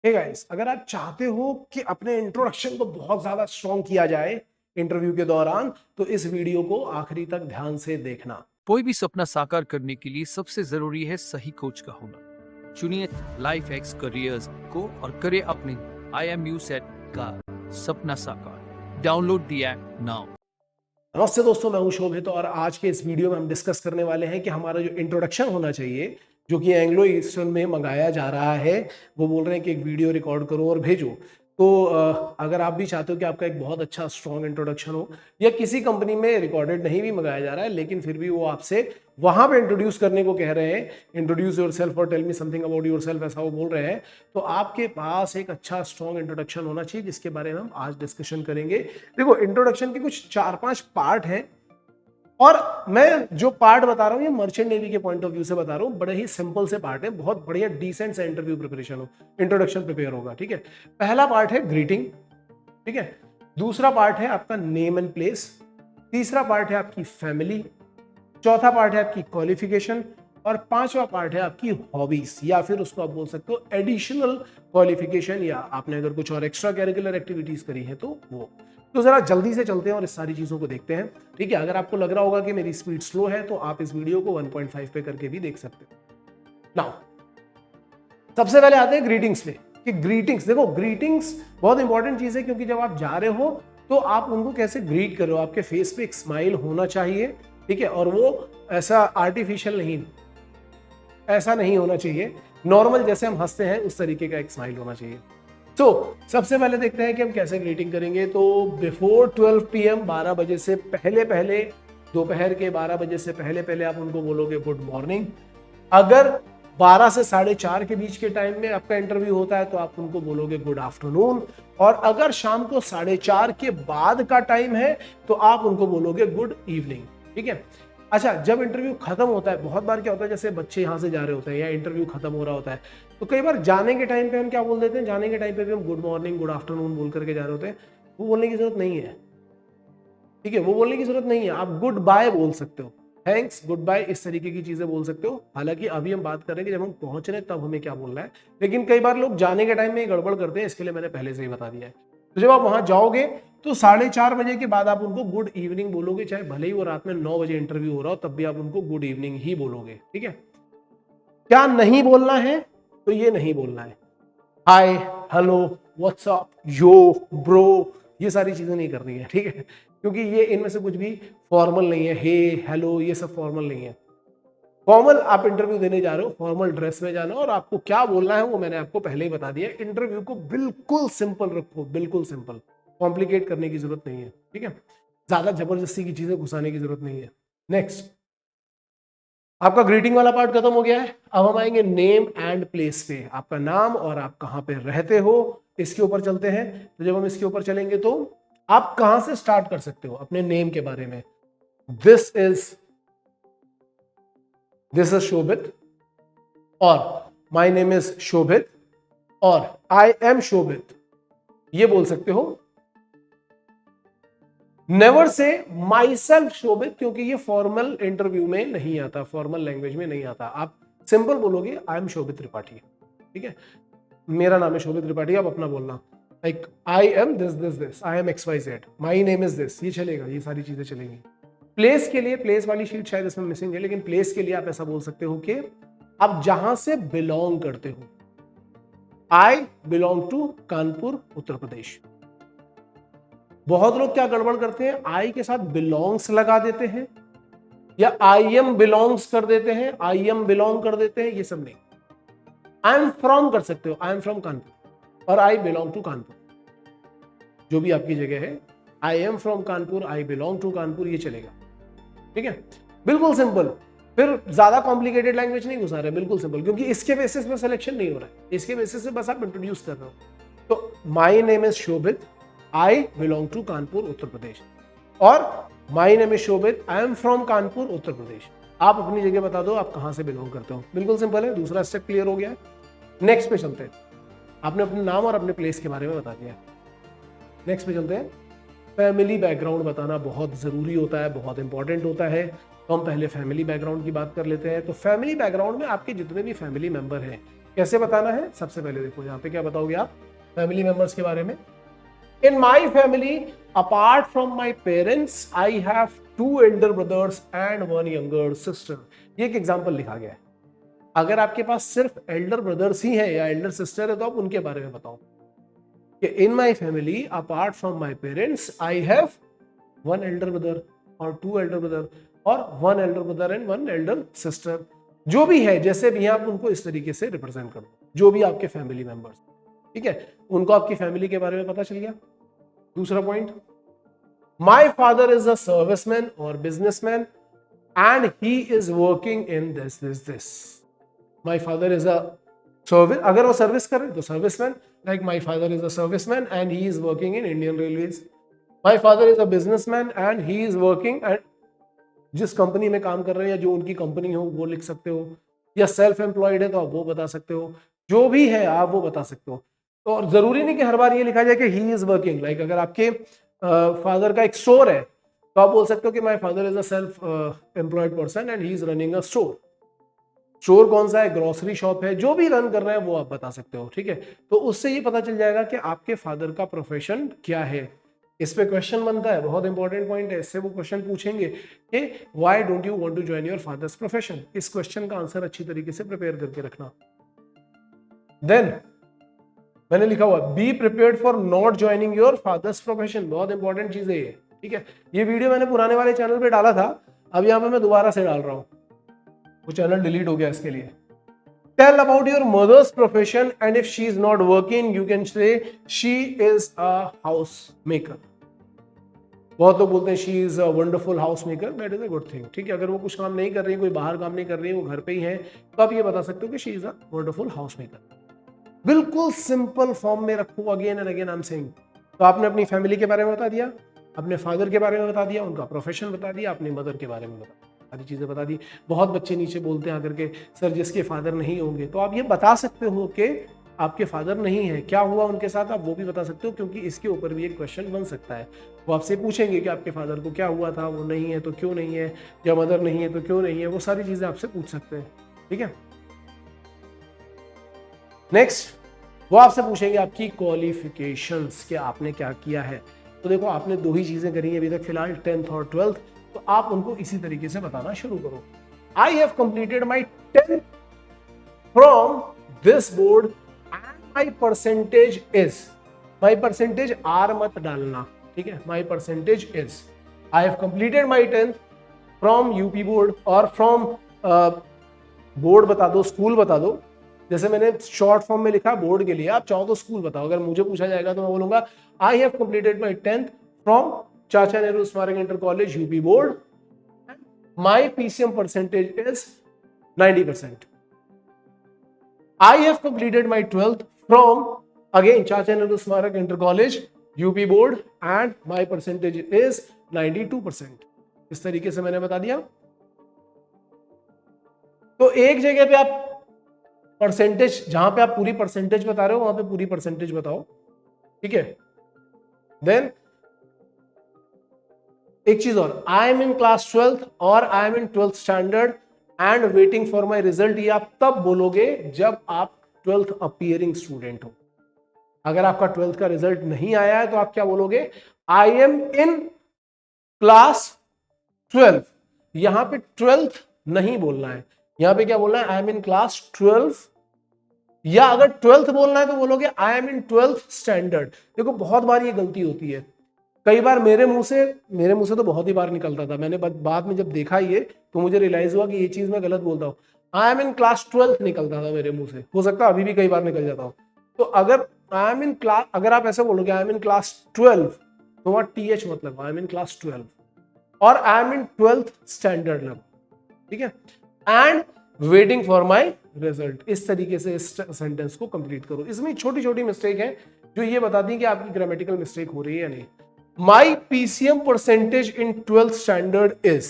Hey guys, अगर आप चाहते हो कि अपने इंट्रोडक्शन को बहुत ज्यादा स्ट्रॉन्ग किया जाए इंटरव्यू के दौरान, तो इस वीडियो को आखिरी तक ध्यान से देखना। कोई भी सपना साकार करने के लिए सबसे जरूरी है सही कोच का होना। चुनिए लाइफ एक्स करियर्स को और करें अपने IMU सेट का सपना साकार। Download the app now. नमस्ते दोस्तों, मैं हूं शोभित और आज के इस वीडियो में हम डिस्कस करने वाले हैं कि हमारा जो इंट्रोडक्शन होना चाहिए, जो कि एंग्लो ईस्टर्न में मंगाया जा रहा है, वो बोल रहे हैं कि एक वीडियो रिकॉर्ड करो और भेजो। तो अगर आप भी चाहते हो कि आपका एक बहुत अच्छा स्ट्रॉन्ग इंट्रोडक्शन हो, या किसी कंपनी में रिकॉर्डेड नहीं भी मंगाया जा रहा है लेकिन फिर भी वो आपसे वहां पे इंट्रोड्यूस करने को कह रहे हैं, इंट्रोड्यूस योरसेल्फ और tell me something about yourself, ऐसा वो बोल रहे हैं, तो आपके पास एक अच्छा स्ट्रॉन्ग इंट्रोडक्शन होना चाहिए, जिसके बारे में हम आज डिस्कशन करेंगे। देखो, इंट्रोडक्शन के कुछ 4-5 पार्ट हैं और मैं जो पार्ट बता रहा हूं ये मर्चेंट नेवी के पॉइंट ऑफ व्यू से बता रहा हूं। बड़े ही सिंपल से पार्ट है, बहुत बढ़िया डिसेंट सा इंटरव्यू प्रिपरेशन हो, इंट्रोडक्शन प्रिपेयर होगा। ठीक है, पहला पार्ट है ग्रीटिंग। ठीक है, दूसरा पार्ट है आपका नेम एंड प्लेस, तीसरा पार्ट है आपकी फैमिली, चौथा पार्ट है आपकी क्वालिफिकेशन, और पांचवा पार्ट है आपकी हॉबीज, या फिर उसको आप बोल सकते हो एडिशनल क्वालिफिकेशन, या आपने अगर कुछ और एक्स्ट्रा कैरिकुलर एक्टिविटीज करी है तो वो। तो जरा जल्दी से चलते हैं और इस सारी चीजों को देखते हैं। ठीक है, अगर आपको लग रहा होगा कि मेरी स्पीड स्लो है तो आप इस वीडियो को 1.5 पे करके भी देख सकते हो। नाउ सबसे पहले आते हैं ग्रीटिंग्स पे, कि ग्रीटिंग्स, देखो ग्रीटिंग्स बहुत इंपॉर्टेंट चीज है, क्योंकि जब आप जा रहे हो तो आप उनको कैसे ग्रीट कर रहे हो, आपके फेस पे एक स्माइल होना चाहिए। ठीक है, और वो ऐसा आर्टिफिशियल नहीं, ऐसा नहीं होना चाहिए, नॉर्मल जैसे हम हंसते हैं उस तरीके का एक स्माइल होना चाहिए। तो सबसे पहले देखते हैं कि हम कैसे ग्रीटिंग करेंगे। तो बिफोर 12 PM, 12 बजे से पहले पहले, दोपहर के 12 बजे से पहले पहले आप उनको बोलोगे गुड मॉर्निंग। अगर 12 से 4:30 के बीच के टाइम में आपका इंटरव्यू होता है तो आप उनको बोलोगे गुड आफ्टरनून, और अगर शाम को 4:30 के बाद का टाइम है तो आप उनको बोलोगे गुड इवनिंग। ठीक है, अच्छा, जब इंटरव्यू खत्म होता है, बहुत बार क्या होता है, जैसे बच्चे यहाँ से जा रहे होते हैं या इंटरव्यू खत्म हो रहा होता है, तो कई बार जाने के टाइम पे हम क्या बोल देते हैं, जाने के टाइम पे भी हम गुड मॉर्निंग गुड आफ्टरनून बोल करके जा रहे होते हैं। वो बोलने की जरूरत नहीं है। ठीक है, वो बोलने की जरूरत नहीं है, आप गुड बाय बोल सकते हो, थैंक्स, गुड बाय, इस तरीके की चीजें बोल सकते हो। हालांकि अभी हम बात कर रहे हैं कि जब हम पहुंच रहे हैं तब हमें क्या बोलना है, लेकिन कई बार लोग जाने के टाइम में गड़बड़ करते हैं, इसके लिए मैंने पहले से ही बता दिया है। तो जब आप वहां जाओगे तो 4:30 बजे के बाद आप उनको गुड इवनिंग बोलोगे, चाहे भले ही वो रात में 9 बजे इंटरव्यू हो रहा हो, तब भी आप उनको गुड इवनिंग ही बोलोगे। ठीक है, क्या नहीं बोलना है, तो ये नहीं बोलना है हाय, हेलो, व्हाट्सअप, यो, ब्रो, ये सारी चीजें नहीं करनी है। ठीक है, क्योंकि ये इनमें से कुछ भी फॉर्मल नहीं है। हे, हेलो, ये सब फॉर्मल नहीं है। फॉर्मल आप इंटरव्यू देने जा रहे हो, फॉर्मल ड्रेस में जाना, और आपको क्या बोलना है वो मैंने आपको पहले ही बता दिया। इंटरव्यू को बिल्कुल सिंपल रखो, बिल्कुल सिंपल, कॉम्प्लिकेट करने की जरूरत नहीं है। ठीक है, ज्यादा जबरदस्ती की चीजें घुसाने की जरूरत नहीं है। नेक्स्ट, आपका ग्रीटिंग वाला पार्ट खत्म हो गया है। अब हम आएंगे नेम एंड प्लेस पे, आपका नाम और आप कहां पे रहते हो, इसके ऊपर चलते हैं। तो जब हम इसके ऊपर चलेंगे तो आप कहां से स्टार्ट कर सकते हो अपने नेम के बारे में। दिस इज शोभित, और माय नेम इज शोभित, और आई एम शोभित, ये बोल सकते हो। नेवर से माई सेल्फ शोभित, क्योंकि ये फॉर्मल इंटरव्यू में नहीं आता, फॉर्मल लैंग्वेज में नहीं आता। आप सिंपल बोलोगे आई एम शोभित त्रिपाठी। ठीक है, मेरा नाम है शोभित त्रिपाठी, आप अपना बोलना, like I am this this this, I am XYZ, my name is this, ये चलेगा, ये सारी चीजें चलेंगी। प्लेस के लिए, प्लेस वाली शीट शायद इसमें मिसिंग है, लेकिन प्लेस के लिए आप ऐसा बोल सकते हो कि आप जहां से बिलोंग करते हो। आई बिलोंग टू कानपुर, उत्तर प्रदेश। बहुत लोग क्या गड़बड़ करते हैं, आई के साथ बिलोंग्स लगा देते हैं, या आई एम बिलोंग्स कर देते हैं, आई एम बिलोंग कर देते हैं, ये सब नहीं। आई एम फ्रॉम कर सकते हो, आई एम फ्रॉम कानपुर, और आई बिलोंग टू कानपुर, जो भी आपकी जगह है। I am from Kanpur, I belong to Kanpur, ये चलेगा। ठीक है, बिल्कुल सिंपल, फिर ज्यादा कॉम्प्लिकेटेड लैंग्वेज नहीं घुसा रहे, बिल्कुल सिंपल, क्योंकि इसके बेसिस पे सिलेक्शन नहीं हो रहा है, इसके बेसिस से बस आप इंट्रोड्यूस कर रहे हो। तो my name is Shobhit, I belong to Kanpur, Uttar Pradesh, और my name is Shobhit, I am from Kanpur, Uttar Pradesh. आप अपनी जगह बता दो आप कहां से बिलोंग करते हो, बिल्कुल सिंपल है। दूसरा स्टेप क्लियर हो गया है। नेक्स्ट पे चलते हैं, आपने अपने नाम और अपने प्लेस के बारे में बता दिया। नेक्स्ट पे चलते हैं, फैमिली बैकग्राउंड बताना बहुत जरूरी होता है, बहुत इंपॉर्टेंट होता है। तो हम पहले फैमिली बैकग्राउंड की बात कर लेते हैं। तो फैमिली बैकग्राउंड में आपके जितने भी फैमिली मेंबर हैं, कैसे बताना है? सबसे पहले देखो यहाँ पे क्या बताओगे आप फैमिली मेंबर्स के बारे में। In my family apart from my parents I have 2 elder brothers and 1 younger sister. ये एक एग्जाम्पल लिखा गया है। अगर आपके पास सिर्फ एल्डर ब्रदर्स ही है या एल्डर सिस्टर है तो आप उनके बारे में बताओ कि in my family apart from my parents I have 1 elder brother और 2 एल्डर ब्रदर और 1 elder brother and 1 elder sister. जो भी है, जैसे भी आप उनको इस तरीके से रिप्रेजेंट कर दो, जो भी आपके फैमिली मेंबर्स, ठीक है, उनको आपकी फैमिली के बारे में पता चल गया। दूसरा point, my father is a serviceman और businessman and he is working in this. My father is a service, अगर वो सर्विस कर रहे तो serviceman, like my father is a serviceman and he is working in Indian railways. My father is a businessman and he is working and जिस company में काम कर रहे हैं या जो उनकी कंपनी हो वो लिख सकते हो, या सेल्फ एम्प्लॉयड है तो आप वो बता सकते हो, जो भी है आप वो बता सकते हो। तो और जरूरी नहीं कि हर बार ये लिखा जाए कि ही इज वर्किंग। लाइक अगर आपके फादर का एक स्टोर है तो आप बोल सकते हो कि my father is a self employed person and he is running a store. Store कौन सा है? ग्रोसरी शॉप है, जो भी रन कर रहे हैं वो आप बता सकते हो, ठीक है। तो उससे ये पता चल जाएगा कि आपके फादर का प्रोफेशन क्या है। इस पे क्वेश्चन बनता है, बहुत इंपॉर्टेंट पॉइंट है। इससे वो क्वेश्चन पूछेंगे कि why don't you want to join your father's profession. इस क्वेश्चन का आंसर अच्छी तरीके से प्रिपेयर करके रखना। देन मैंने लिखा हुआ be prepared for not joining your father's profession. बहुत इंपॉर्टेंट चीज है ये, ठीक है। ये वीडियो मैंने पुराने वाले चैनल पे डाला था, अब यहाँ पे मैं दोबारा से डाल रहा हूँ, वो चैनल डिलीट हो गया इसके लिए। Tell about your mother's profession and if she is not working you can say she is a housemaker। बहुत लोग बोलते हैं she is a wonderful housemaker, that is a good thing, ठीक है। अगर वो कुछ काम नहीं कर रही है, कोई बाहर काम नहीं कर रही है, वो घर पे ही है, तो आप ये बता सकते हो कि she is a wonderful housemaker। बिल्कुल सिंपल फॉर्म में रखो, again and again I am saying. तो आपने अपनी फैमिली के बारे में बता दिया, अपने फादर के बारे में बता दिया, उनका प्रोफेशन बता दिया, अपनी मदर के बारे में बता दिया, सारी चीजें बता दी। बहुत बच्चे नीचे बोलते हैं आकर के सर जिसके फादर नहीं होंगे, तो आप ये बता सकते हो कि आपके फादर नहीं है, क्या हुआ उनके साथ, आप वो भी बता सकते हो, क्योंकि इसके ऊपर भी एक क्वेश्चन बन सकता है। वो आपसे पूछेंगे कि आपके फादर को क्या हुआ था, वो नहीं है तो क्यों नहीं है, या मदर नहीं है तो क्यों नहीं है, वो सारी चीजें आपसे पूछ सकते हैं, ठीक है। नेक्स्ट, वो आपसे पूछेंगे आपकी क्वालिफिकेशंस, कि आपने क्या किया है। तो देखो आपने 2 ही चीजें करी हैं अभी तक फिलहाल, 10th और 12th, तो आप उनको इसी तरीके से बताना शुरू करो। I have completed my 10th from this board and my percentage is, my percentage are मत डालना, ठीक है। My percentage is, I have completed my 10th from UP board, और फ्रॉम बोर्ड बता दो, स्कूल बता दो। जैसे मैंने शॉर्ट फॉर्म में लिखा बोर्ड के लिए, आप चाहो तो स्कूल बताओ। अगर मुझे पूछा जाएगा तो मैं बोलूंगा आई have completed my 10th from चाचा नेहरू स्मारक inter college UP board, my PCM percentage is 90%। I have completed my 12th from again चाचा नेहरू स्मारक inter college UP board and my percentage is 92%। इस तरीके से मैंने बता दिया। तो एक जगह पे आप परसेंटेज, जहां पे आप पूरी परसेंटेज बता रहे हो वहां पे पूरी परसेंटेज बताओ, ठीक है। देन एक चीज और, I am in class 12th और I am in 12th standard and waiting for my result, ये आप तब बोलोगे जब आप 12th अपीयरिंग स्टूडेंट हो। अगर आपका 12th का रिजल्ट नहीं आया है तो आप क्या बोलोगे? I am in class 12। यहां पे 12th नहीं बोलना है, यहां पे क्या बोलना है? I M in class 12। या अगर 12th बोलना है तो बोलोगे I am in 12th standard. देखो बहुत बार ये गलती होती है, कई बार मेरे मुंह से तो बहुत ही बार निकलता था, मैंने बाद में जब देखा ये तो मुझे रियलाइज हुआ कि ये चीज मैं गलत बोलता हूँ। I am in class 12th निकलता था मेरे मुंह से, हो सकता है अभी भी कई बार निकल जाता हूँ। तो अगर आई एम इन क्लास, अगर आप ऐसे बोलोगे आई एम इन क्लास 12 तो वहां टीएच मतलब आई एम इन क्लास 12 और I am in 12th standard लग, ठीक है। And waiting for my result, इस तरीके से इस सेंटेंस को कंप्लीट करो। इसमें छोटी छोटी मिस्टेक है जो ये बताती है कि आपकी ग्रामेटिकल मिस्टेक हो रही है या नहीं। My PCM percentage in 12th standard is,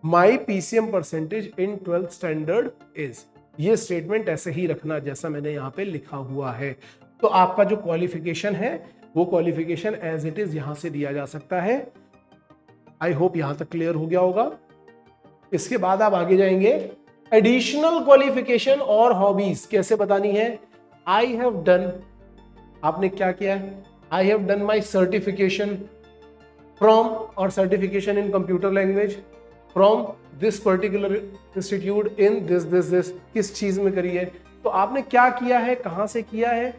my PCM percentage in 12th standard is, ये स्टेटमेंट ऐसे ही रखना जैसा मैंने यहां पे लिखा हुआ है। तो आपका जो क्वालिफिकेशन है वो क्वालिफिकेशन एज इट इज यहां से दिया जा सकता है। आई होप यहां तक क्लियर हो गया होगा। इसके बाद आप आगे जाएंगे एडिशनल क्वालिफिकेशन और हॉबीज कैसे बतानी है? आई हैव डन, आपने क्या किया है? I have done my certification from, और certification in computer language from this particular institute in this this this, किस चीज में करी है? तो आपने क्या किया है, कहां से किया है,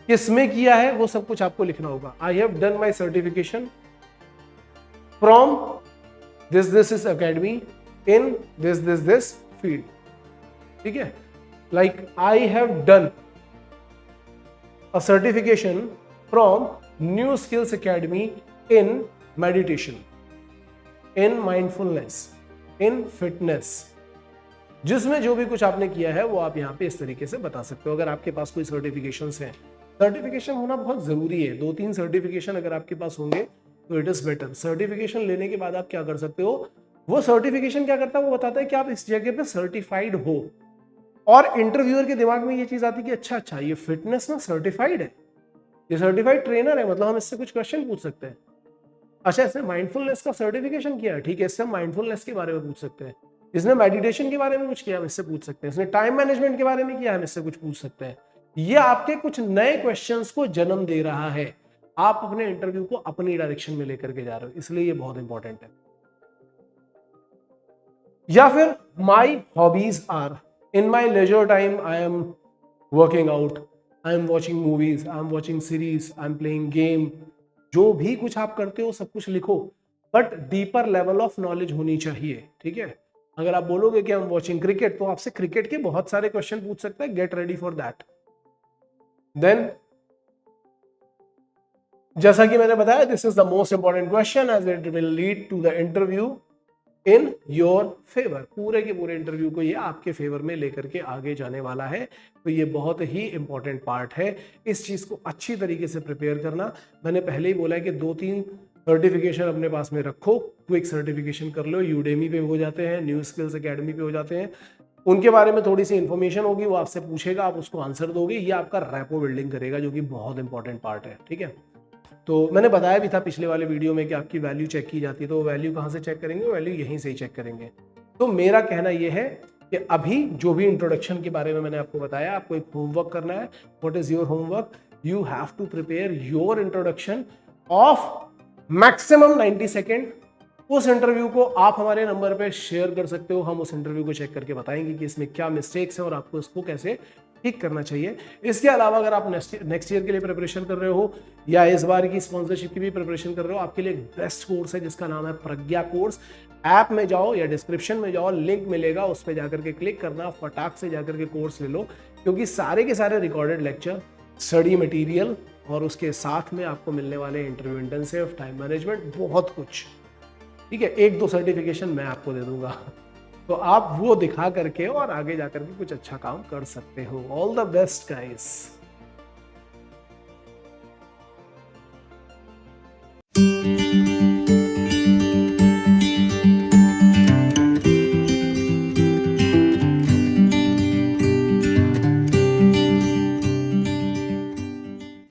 किस में किया है, वो सब कुछ आपको लिखना होगा। आई have done my certification from this this is academy in this this this field, ठीक है? Like I have done a certification from new skills academy in meditation, in mindfulness, in fitness, जिसमें जो भी कुछ आपने किया है वो आप यहाँ पे इस तरीके से बता सकते हो। अगर आपके पास कोई सर्टिफिकेशंस हैं, सर्टिफिकेशन होना बहुत जरूरी है, 2-3 सर्टिफिकेशन अगर आपके पास होंगे तो इट इज बेटर। सर्टिफिकेशन लेने के बाद आप क्या कर सकते हो, वो सर्टिफिकेशन क्या करता है, वो बताता है कि आप इस जगह पे सर्टिफाइड हो, और इंटरव्यूअर के दिमाग में ये चीज आती है कि अच्छा अच्छा ये फिटनेस ना सर्टिफाइड है, ये सर्टिफाइड ट्रेनर है, मतलब हम इससे कुछ क्वेश्चन पूछ सकते हैं। अच्छा इसने माइंडफुलनेस का सर्टिफिकेशन किया है, ठीक है, इससे हम माइंडफुलनेस के बारे में पूछ सकते हैं। इसने मेडिटेशन के बारे में कुछ किया, हम इससे पूछ सकते हैं। इसने टाइम मैनेजमेंट के बारे में किया, हम इससे कुछ पूछ सकते हैं। ये आपके कुछ नए क्वेश्चंस को जन्म दे रहा है, आप अपने इंटरव्यू को अपनी डायरेक्शन में लेकर के जा रहे हो, इसलिए ये बहुत इंपॉर्टेंट है। या फिर my hobbies are, in my leisure time I am working out, I am watching movies, I am watching series, I am playing game. जो भी कुछ आप करते हो सब कुछ लिखो, but deeper level of knowledge होनी चाहिए, ठीक है? अगर आप बोलोगे कि हम वॉचिंग क्रिकेट, तो आपसे क्रिकेट के बहुत सारे क्वेश्चन पूछ सकता है, get ready for that. Then जैसा कि मैंने बताया, this is the most important question as it will lead to the interview in your favour. पूरे के पूरे इंटरव्यू को ये आपके फेवर में लेकर के आगे जाने वाला है, तो ये बहुत ही इंपॉर्टेंट पार्ट है। इस चीज को अच्छी तरीके से प्रिपेयर करना। मैंने पहले ही बोला है कि 2-3 सर्टिफिकेशन अपने पास में रखो, क्विक सर्टिफिकेशन कर लो, यूडेमी पे हो जाते हैं, न्यू स्किल्स एकेडमी पे हो जाते हैं, उनके बारे में थोड़ी सी इंफॉर्मेशन होगी, वो आपसे पूछेगा, आप उसको आंसर दोगे, ये आपका रैपो बिल्डिंग करेगा, जो कि बहुत इंपॉर्टेंट पार्ट है, ठीक है? तो मैंने बताया भी था पिछले वाले वीडियो में कि आपकी वैल्यू चेक की जाती है, तो वैल्यू कहाँ से चेक करेंगे? वैल्यू यहीं से ही चेक करेंगे। तो मेरा कहना यह है कि अभी जो भी इंट्रोडक्शन के बारे में मैंने आपको बताया, आपको एक होमवर्क करना है। What is your homework? You have to prepare your introduction of maximum 90 second. उस इंटरव्यू को आप हमारे नंबर पे शेयर कर सकते हो, हम उस इंटरव्यू को चेक करके बताएंगे कि इसमें क्या मिस्टेक्स हैं और आपको इसको कैसे ठीक करना चाहिए। इसके अलावा अगर आप नेक्स्ट ईयर के लिए प्रिपरेशन कर रहे हो या इस बार की स्पॉन्सरशिप की भी प्रिपरेशन कर रहे हो, आपके लिए एक बेस्ट कोर्स है जिसका नाम है प्रज्ञा कोर्स। ऐप में जाओ या डिस्क्रिप्शन में जाओ, लिंक मिलेगा, उस पर जाकर के क्लिक करना, फटाक से जाकर के कोर्स ले लो, क्योंकि सारे के सारे रिकॉर्डेड लेक्चर, स्टडी मटेरियल और उसके साथ में आपको मिलने वाले इंटरव्यू इंटेंसिव, टाइम मैनेजमेंट, बहुत कुछ, ठीक है? 1-2 सर्टिफिकेशन मैं आपको दे दूंगा, तो आप वो दिखा करके और आगे जाकर के कुछ अच्छा काम कर सकते हो। All the best guys.